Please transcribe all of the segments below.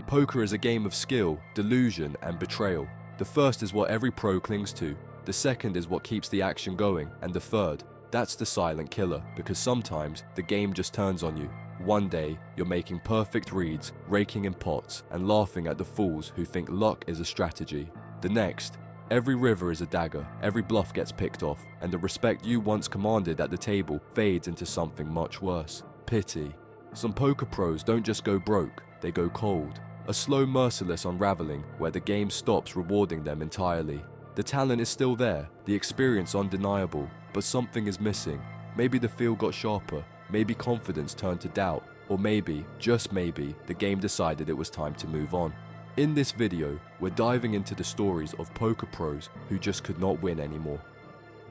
Poker is a game of skill, delusion, and betrayal. The first is what every pro clings to, the second is what keeps the action going, and the third, that's the silent killer, because sometimes the game just turns on you. One day, you're making perfect reads, raking in pots, and laughing at the fools who think luck is a strategy. The next, every river is a dagger, every bluff gets picked off, and the respect you once commanded at the table fades into something much worse. Pity. Some poker pros don't just go broke, they go cold. A slow, merciless unraveling where the game stops rewarding them entirely. The talent is still there, the experience undeniable, but something is missing. Maybe the feel got sharper, maybe confidence turned to doubt, or maybe, just maybe, the game decided it was time to move on. In this video, we're diving into the stories of poker pros who just could not win anymore.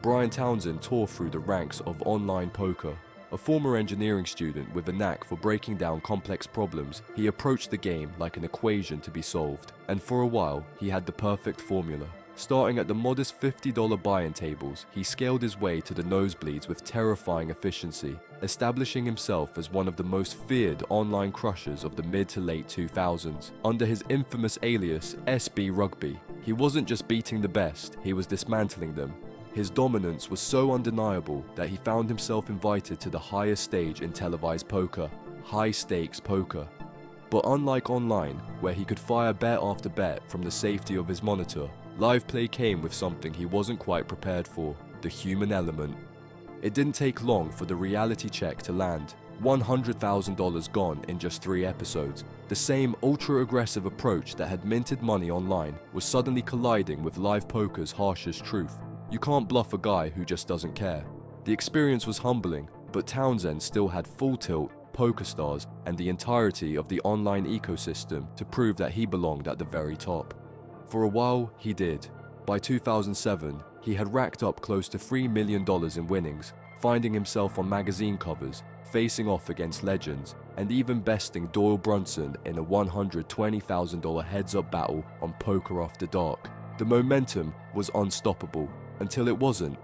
Brian Townsend tore through the ranks of online poker. A former engineering student with a knack for breaking down complex problems, he approached the game like an equation to be solved, and for a while, he had the perfect formula. Starting at the modest $50 buy-in tables, he scaled his way to the nosebleeds with terrifying efficiency, establishing himself as one of the most feared online crushers of the mid to late 2000s. Under his infamous alias, SB Rugby, he wasn't just beating the best, he was dismantling them. His dominance was so undeniable that he found himself invited to the highest stage in televised poker, high-stakes poker. But unlike online, where he could fire bet after bet from the safety of his monitor, live play came with something he wasn't quite prepared for, the human element. It didn't take long for the reality check to land. $100,000 gone in just 3 episodes. The same ultra-aggressive approach that had minted money online was suddenly colliding with live poker's harshest truth. You can't bluff a guy who just doesn't care. The experience was humbling, but Townsend still had Full Tilt, PokerStars, and the entirety of the online ecosystem to prove that he belonged at the very top. For a while, he did. By 2007, he had racked up close to $3 million in winnings, finding himself on magazine covers, facing off against legends, and even besting Doyle Brunson in a $120,000 heads-up battle on Poker After Dark. The momentum was unstoppable, until it wasn't.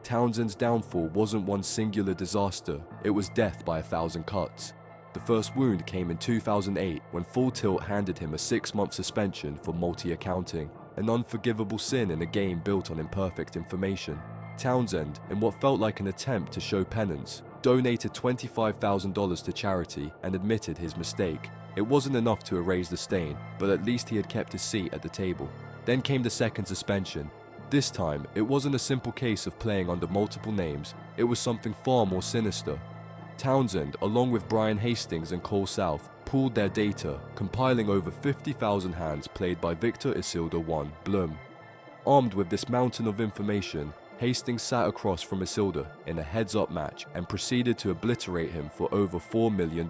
Townsend's downfall wasn't one singular disaster, it was death by 1,000 cuts. The first wound came in 2008 when Full Tilt handed him a 6-month suspension for multi-accounting, an unforgivable sin in a game built on imperfect information. Townsend, in what felt like an attempt to show penance, donated $25,000 to charity and admitted his mistake. It wasn't enough to erase the stain, but at least he had kept his seat at the table. Then came the second suspension. This time, it wasn't a simple case of playing under multiple names, it was something far more sinister. Townsend, along with Brian Hastings and Cole South, pooled their data, compiling over 50,000 hands played by Victor Isildur I Blum. Armed with this mountain of information, Hastings sat across from Isildur in a heads-up match and proceeded to obliterate him for over $4 million.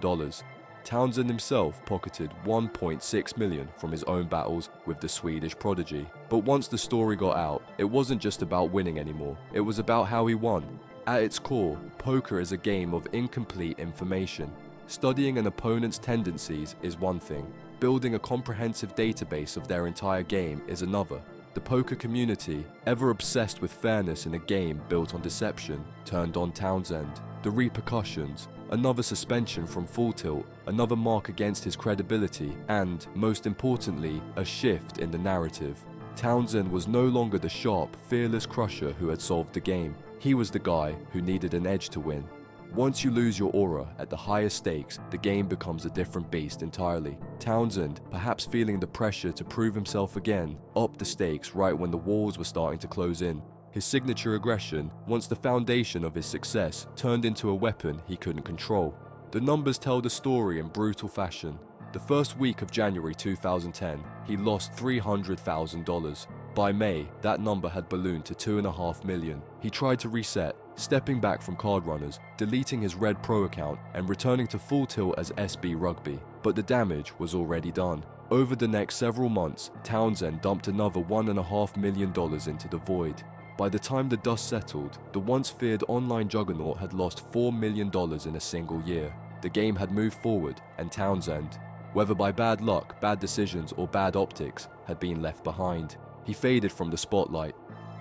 Townsend himself pocketed $1.6 million from his own battles with the Swedish prodigy. But once the story got out, it wasn't just about winning anymore, it was about how he won. At its core, poker is a game of incomplete information. Studying an opponent's tendencies is one thing, building a comprehensive database of their entire game is another. The poker community, ever obsessed with fairness in a game built on deception, turned on Townsend. The repercussions, another suspension from Full Tilt, another mark against his credibility, and, most importantly, a shift in the narrative. Townsend was no longer the sharp, fearless crusher who had solved the game. He was the guy who needed an edge to win. Once you lose your aura at the highest stakes, the game becomes a different beast entirely. Townsend, perhaps feeling the pressure to prove himself again, upped the stakes right when the walls were starting to close in. His signature aggression, once the foundation of his success, turned into a weapon he couldn't control. The numbers tell the story in brutal fashion. The first week of January 2010, he lost $300,000. By May, that number had ballooned to $2.5 million. He tried to reset, stepping back from card runners, deleting his Red Pro account, and returning to Full Tilt as SB Rugby. But the damage was already done. Over the next several months, Townsend dumped another $1.5 million into the void. By the time the dust settled, the once feared online juggernaut had lost $4 million in a single year. The game had moved forward, and Townsend, whether by bad luck, bad decisions, or bad optics, had been left behind. He faded from the spotlight.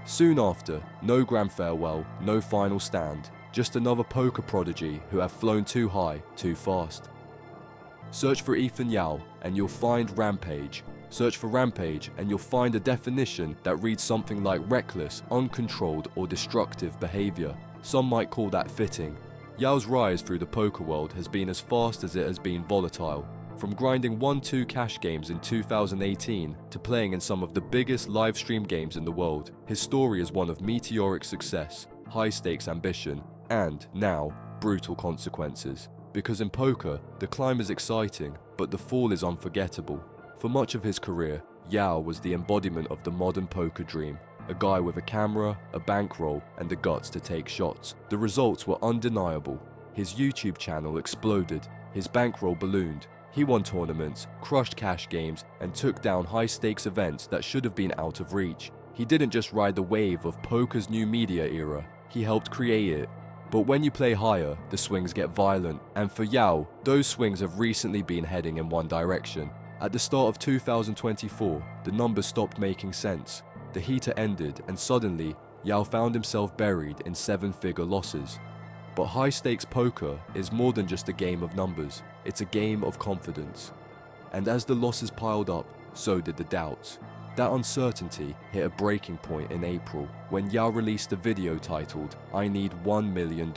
Soon after, no grand farewell, no final stand, just another poker prodigy who had flown too high, too fast. Search for Ethan Yao and you'll find rampage. Search for rampage and you'll find a definition that reads something like reckless, uncontrolled, or destructive behavior. Some might call that fitting. Yao's rise through the poker world has been as fast as it has been volatile. From grinding 1-2 cash games in 2018 to playing in some of the biggest live stream games in the world, his story is one of meteoric success, high stakes ambition, and, now, brutal consequences. Because in poker, the climb is exciting, but the fall is unforgettable. For much of his career, Yao was the embodiment of the modern poker dream. A guy with a camera, a bankroll, and the guts to take shots. The results were undeniable. His YouTube channel exploded, his bankroll ballooned. He won tournaments, crushed cash games, and took down high-stakes events that should have been out of reach. He didn't just ride the wave of poker's new media era, he helped create it. But when you play higher, the swings get violent, and for Yao, those swings have recently been heading in one direction. At the start of 2024, the numbers stopped making sense. The heater ended, and suddenly, Yao found himself buried in 7-figure losses. But high-stakes poker is more than just a game of numbers, it's a game of confidence. And as the losses piled up, so did the doubts. That uncertainty hit a breaking point in April, when Yao released a video titled, "I Need $1 Million."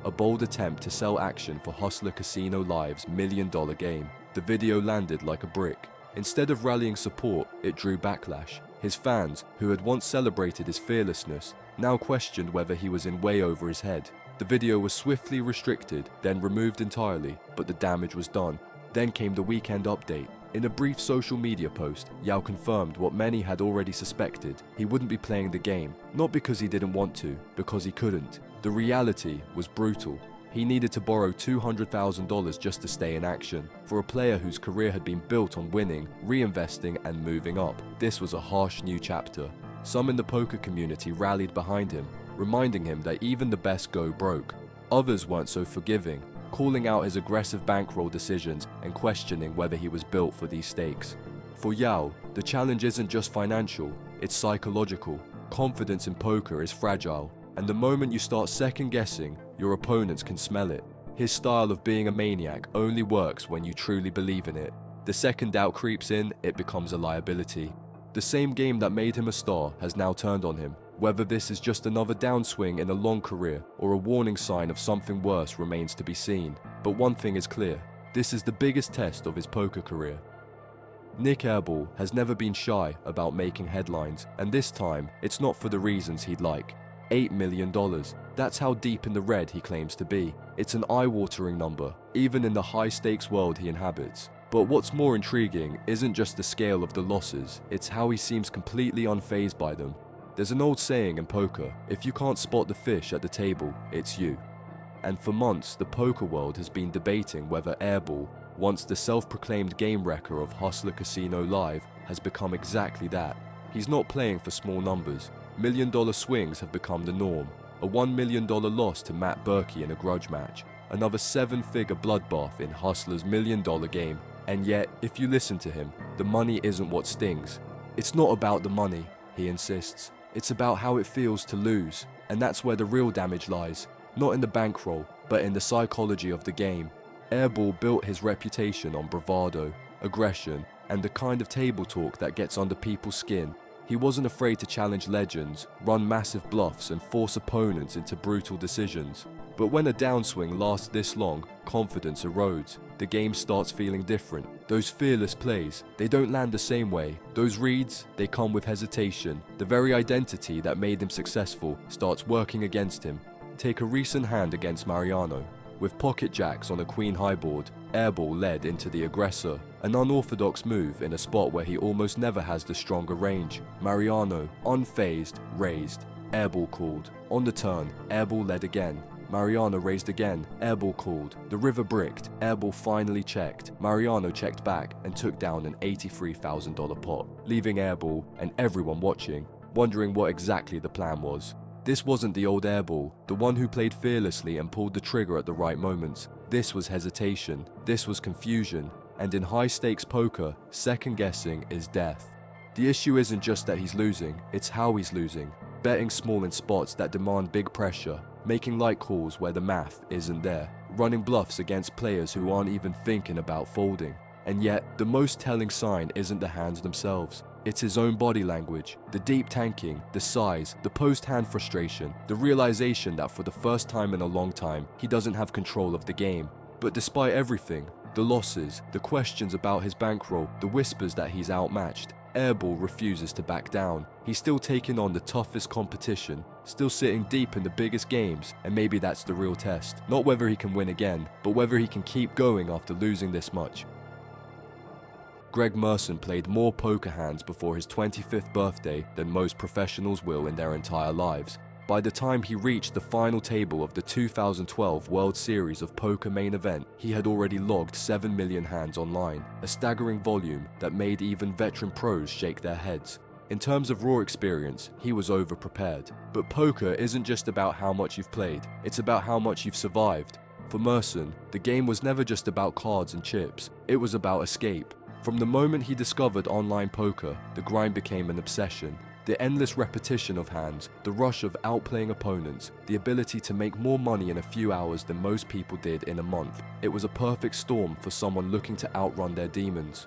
A bold attempt to sell action for Hustler Casino Live's $1 million game. The video landed like a brick. Instead of rallying support, it drew backlash. His fans, who had once celebrated his fearlessness, now questioned whether he was in way over his head. The video was swiftly restricted, then removed entirely, but the damage was done. Then came the weekend update. In a brief social media post, Yao confirmed what many had already suspected. He wouldn't be playing the game, not because he didn't want to, because he couldn't. The reality was brutal. He needed to borrow $200,000 just to stay in action. For a player whose career had been built on winning, reinvesting, and moving up, this was a harsh new chapter. Some in the poker community rallied behind him, reminding him that even the best go broke. Others weren't so forgiving, calling out his aggressive bankroll decisions and questioning whether he was built for these stakes. For Yao, the challenge isn't just financial, it's psychological. Confidence in poker is fragile, and the moment you start second-guessing, your opponents can smell it. His style of being a maniac only works when you truly believe in it. The second doubt creeps in, it becomes a liability. The same game that made him a star has now turned on him. Whether this is just another downswing in a long career or a warning sign of something worse remains to be seen. But one thing is clear, this is the biggest test of his poker career. Nick Airball has never been shy about making headlines, and this time, it's not for the reasons he'd like. $8 million. That's how deep in the red he claims to be. It's an eye-watering number, even in the high-stakes world he inhabits. But what's more intriguing isn't just the scale of the losses, it's how he seems completely unfazed by them. There's an old saying in poker, if you can't spot the fish at the table, it's you. And for months, the poker world has been debating whether Airball, once the self-proclaimed game wrecker of Hustler Casino Live, has become exactly that. He's not playing for small numbers. $1 million swings have become the norm. A $1 million loss to Matt Berkey in a grudge match. Another 7-figure bloodbath in Hustler's $1 million game. And yet, if you listen to him, the money isn't what stings. It's not about the money, he insists. It's about how it feels to lose. And that's where the real damage lies. Not in the bankroll, but in the psychology of the game. Airball built his reputation on bravado, aggression, and the kind of table talk that gets under people's skin. He wasn't afraid to challenge legends, run massive bluffs, and force opponents into brutal decisions. But when a downswing lasts this long, confidence erodes. The game starts feeling different. Those fearless plays, they don't land the same way. Those reads, they come with hesitation. The very identity that made him successful starts working against him. Take a recent hand against Mariano. With pocket jacks on a queen high board, Airball led into the aggressor, an unorthodox move in a spot where he almost never has the stronger range. Mariano, unfazed, raised. Airball called. On the turn, Airball led again. Mariano raised again. Airball called. The river bricked. Airball finally checked. Mariano checked back and took down an $83,000 pot, leaving Airball and everyone watching, wondering what exactly the plan was. This wasn't the old Airball, the one who played fearlessly and pulled the trigger at the right moments. This was hesitation, this was confusion, and in high-stakes poker, second-guessing is death. The issue isn't just that he's losing, it's how he's losing. Betting small in spots that demand big pressure, making light calls where the math isn't there, running bluffs against players who aren't even thinking about folding. And yet, the most telling sign isn't the hands themselves. It's his own body language, the deep tanking, the size, the post-hand frustration, the realization that for the first time in a long time, he doesn't have control of the game. But despite everything, the losses, the questions about his bankroll, the whispers that he's outmatched, Airball refuses to back down. He's still taking on the toughest competition, still sitting deep in the biggest games, and maybe that's the real test. Not whether he can win again, but whether he can keep going after losing this much. Greg Merson played more poker hands before his 25th birthday than most professionals will in their entire lives. By the time he reached the final table of the 2012 World Series of Poker main event, he had already logged 7 million hands online, a staggering volume that made even veteran pros shake their heads. In terms of raw experience, he was over-prepared. But poker isn't just about how much you've played, it's about how much you've survived. For Merson, the game was never just about cards and chips, it was about escape. From the moment he discovered online poker, the grind became an obsession. The endless repetition of hands, the rush of outplaying opponents, the ability to make more money in a few hours than most people did in a month. It was a perfect storm for someone looking to outrun their demons.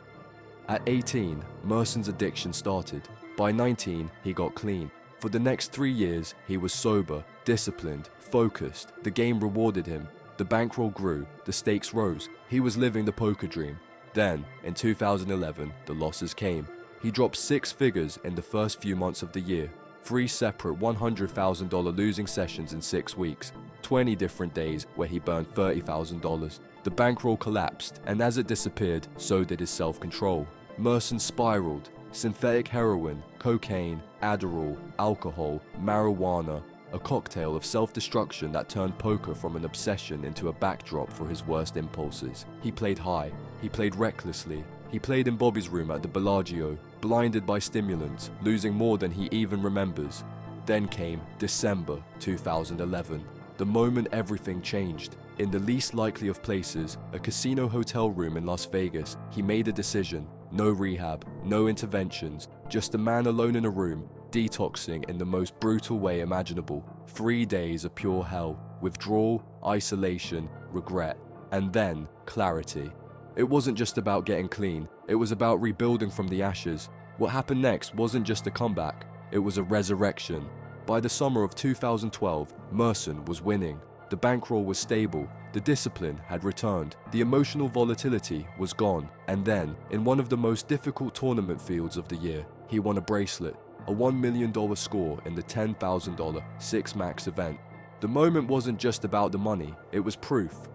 At 18, Merson's addiction started. By 19, he got clean. For the next 3 years, he was sober, disciplined, focused. The game rewarded him. The bankroll grew, the stakes rose. He was living the poker dream. Then, in 2011, the losses came. He dropped 6 figures in the first few months of the year, 3 separate $100,000 losing sessions in 6 weeks, 20 different days where he burned $30,000. The bankroll collapsed, and as it disappeared, so did his self-control. Merson spiraled. Synthetic heroin, cocaine, Adderall, alcohol, marijuana, a cocktail of self-destruction that turned poker from an obsession into a backdrop for his worst impulses. He played high, he played recklessly, he played in Bobby's room at the Bellagio, blinded by stimulants, losing more than he even remembers. Then came December 2011, the moment everything changed. In the least likely of places, a casino hotel room in Las Vegas, he made a decision. No rehab, no interventions, just a man alone in a room, detoxing in the most brutal way imaginable. 3 days of pure hell, withdrawal, isolation, regret, and then clarity. It wasn't just about getting clean, it was about rebuilding from the ashes. What happened next wasn't just a comeback, it was a resurrection. By the summer of 2012, Merson was winning. The bankroll was stable, the discipline had returned, the emotional volatility was gone, and then, in one of the most difficult tournament fields of the year, he won a bracelet, a $1 million score in the $10,000 Six Max event. The moment wasn't just about the money, it was proof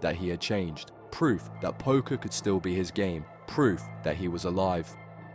that he had changed. Proof that poker could still be his game, proof that he was alive.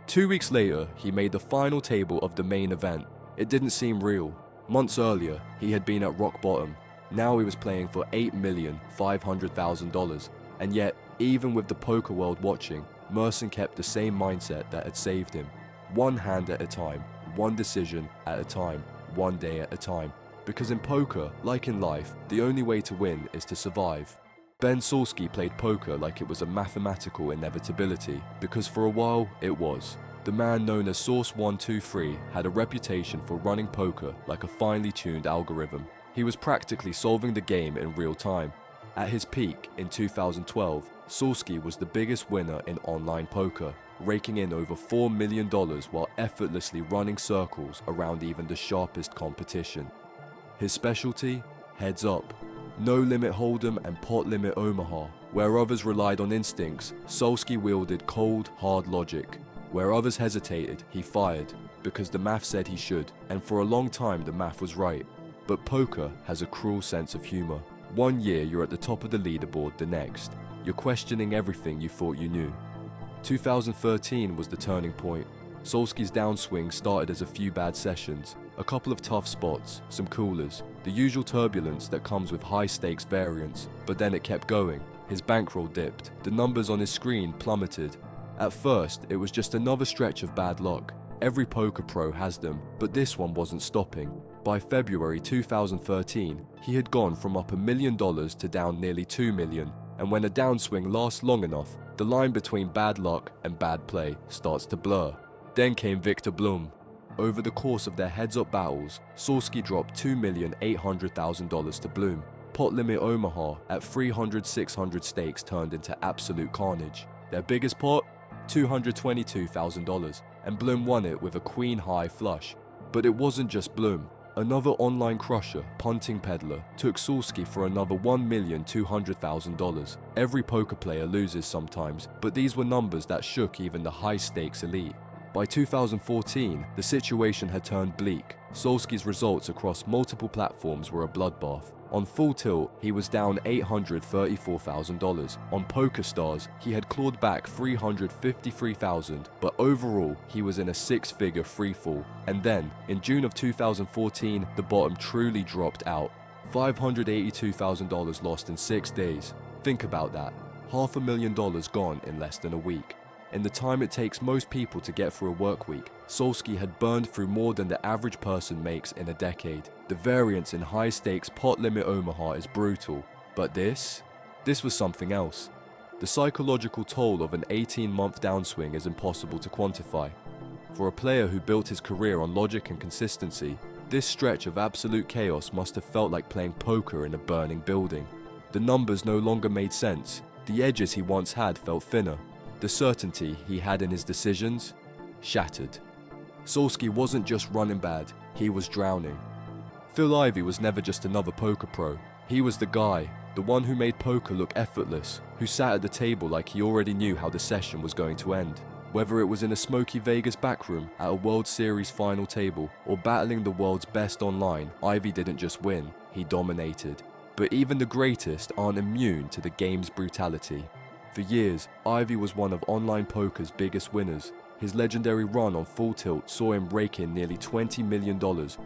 2 weeks later, he made the final table of the main event. It didn't seem real. Months earlier, he had been at rock bottom. Now he was playing for $8,500,000. And yet, even with the poker world watching, Merson kept the same mindset that had saved him. One hand at a time, one decision at a time, one day at a time. Because in poker, like in life, the only way to win is to survive. Ben Sulsky played poker like it was a mathematical inevitability, because for a while, it was. The man known as Source 123 had a reputation for running poker like a finely tuned algorithm. He was practically solving the game in real time. At his peak in 2012, Sulsky was the biggest winner in online poker, raking in over $4 million while effortlessly running circles around even the sharpest competition. His specialty? Heads up. No Limit Hold'em and Pot Limit Omaha. Where others relied on instincts, Sulsky wielded cold, hard logic. Where others hesitated, he fired, because the math said he should, and for a long time the math was right. But poker has a cruel sense of humor. One year you're at the top of the leaderboard, the next, you're questioning everything you thought you knew. 2013 was the turning point. Sulsky's downswing started as a few bad sessions, a couple of tough spots, some coolers, the usual turbulence that comes with high-stakes variance, but then it kept going. His bankroll dipped, the numbers on his screen plummeted. At first, it was just another stretch of bad luck. Every poker pro has them, but this one wasn't stopping. By February 2013, he had gone from up $1 million to down nearly $2 million, and when a downswing lasts long enough, the line between bad luck and bad play starts to blur. Then came Victor Blum. Over the course of their heads-up battles, Sulsky dropped $2,800,000 to Blum. Pot limit Omaha at 300-600 stakes turned into absolute carnage. Their biggest pot? $222,000, and Bloom won it with a queen high flush. But it wasn't just Bloom. Another online crusher, Punting Peddler, took Sulsky for another $1,200,000. Every poker player loses sometimes, but these were numbers that shook even the high-stakes elite. By 2014, the situation had turned bleak. Sulsky's results across multiple platforms were a bloodbath. On Full Tilt, he was down $834,000. On PokerStars, he had clawed back $353,000, but overall, he was in a six-figure freefall. And then, in June of 2014, the bottom truly dropped out. $582,000 lost in 6 days. Think about that. $500,000 gone in less than a week. In the time it takes most people to get through a work week, Sulsky had burned through more than the average person makes in a decade. The variance in high-stakes pot limit Omaha is brutal, but this was something else. The psychological toll of an 18-month downswing is impossible to quantify. For a player who built his career on logic and consistency, this stretch of absolute chaos must have felt like playing poker in a burning building. The numbers no longer made sense. The edges he once had felt thinner. The certainty he had in his decisions shattered. Sulsky wasn't just running bad, he was drowning. Phil Ivey was never just another poker pro. He was the guy, the one who made poker look effortless, who sat at the table like he already knew how the session was going to end. Whether it was in a smoky Vegas backroom, at a World Series final table, or battling the world's best online, Ivey didn't just win, he dominated. But even the greatest aren't immune to the game's brutality. For years, Ivey was one of online poker's biggest winners. His legendary run on Full Tilt saw him rake in nearly $20 million,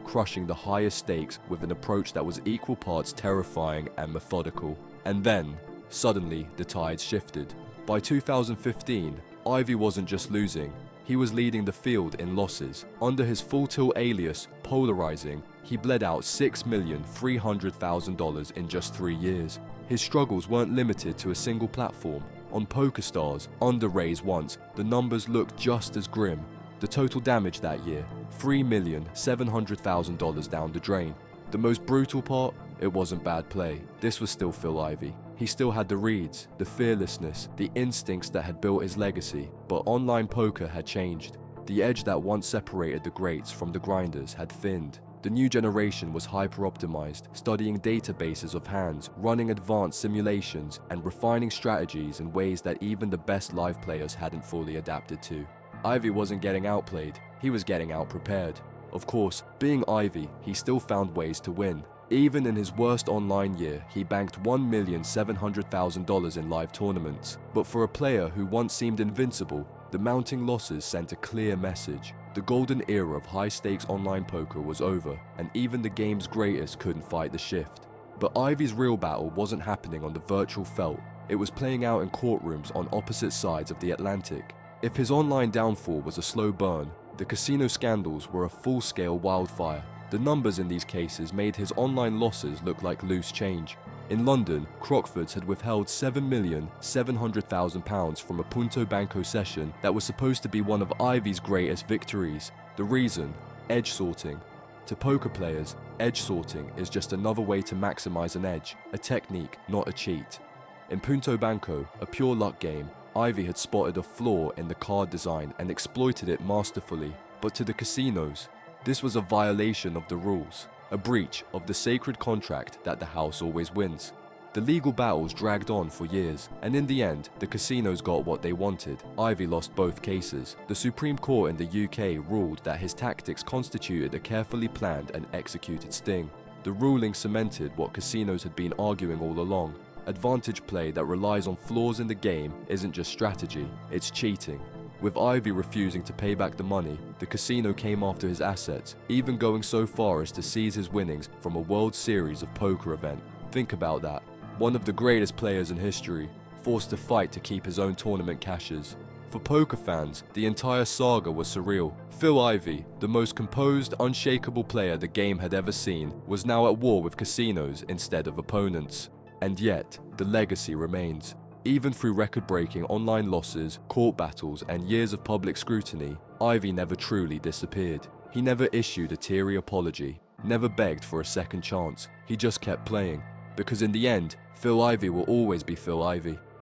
crushing the highest stakes with an approach that was equal parts terrifying and methodical. And then, suddenly, the tides shifted. By 2015, Ivey wasn't just losing, he was leading the field in losses. Under his Full Tilt alias, Polarizing, he bled out $6,300,000 in just 3 years. His struggles weren't limited to a single platform. On PokerStars, under raise once, the numbers looked just as grim. The total damage that year, $3,700,000 down the drain. The most brutal part? It wasn't bad play. This was still Phil Ivey. He still had the reads, the fearlessness, the instincts that had built his legacy. But online poker had changed. The edge that once separated the greats from the grinders had thinned. The new generation was hyper-optimized, studying databases of hands, running advanced simulations, and refining strategies in ways that even the best live players hadn't fully adapted to. Ivey wasn't getting outplayed, he was getting out-prepared. Of course, being Ivey, he still found ways to win. Even in his worst online year, he banked $1,700,000 in live tournaments. But for a player who once seemed invincible, the mounting losses sent a clear message. The golden era of high-stakes online poker was over, and even the game's greatest couldn't fight the shift. But Ivey's real battle wasn't happening on the virtual felt, it was playing out in courtrooms on opposite sides of the Atlantic. If his online downfall was a slow burn, the casino scandals were a full-scale wildfire. The numbers in these cases made his online losses look like loose change. In London, Crockford's had withheld £7,700,000 from a Punto Banco session that was supposed to be one of Ivey's greatest victories. The reason? Edge sorting. To poker players, edge sorting is just another way to maximize an edge, a technique, not a cheat. In Punto Banco, a pure luck game, Ivey had spotted a flaw in the card design and exploited it masterfully. But to the casinos, this was a violation of the rules, a breach of the sacred contract that the house always wins. The legal battles dragged on for years, and in the end, the casinos got what they wanted. Ivey lost both cases. The Supreme Court in the UK ruled that his tactics constituted a carefully planned and executed sting. The ruling cemented what casinos had been arguing all along. Advantage play that relies on flaws in the game isn't just strategy, it's cheating. With Ivey refusing to pay back the money, the casino came after his assets, even going so far as to seize his winnings from a World Series of poker event. Think about that. One of the greatest players in history, forced to fight to keep his own tournament cashes. For poker fans, the entire saga was surreal. Phil Ivey, the most composed, unshakable player the game had ever seen, was now at war with casinos instead of opponents. And yet, the legacy remains. Even through record-breaking online losses, court battles, and years of public scrutiny, Ivey never truly disappeared. He never issued a teary apology, never begged for a second chance. He just kept playing. because in the end, Phil Ivey will always be Phil Ivey.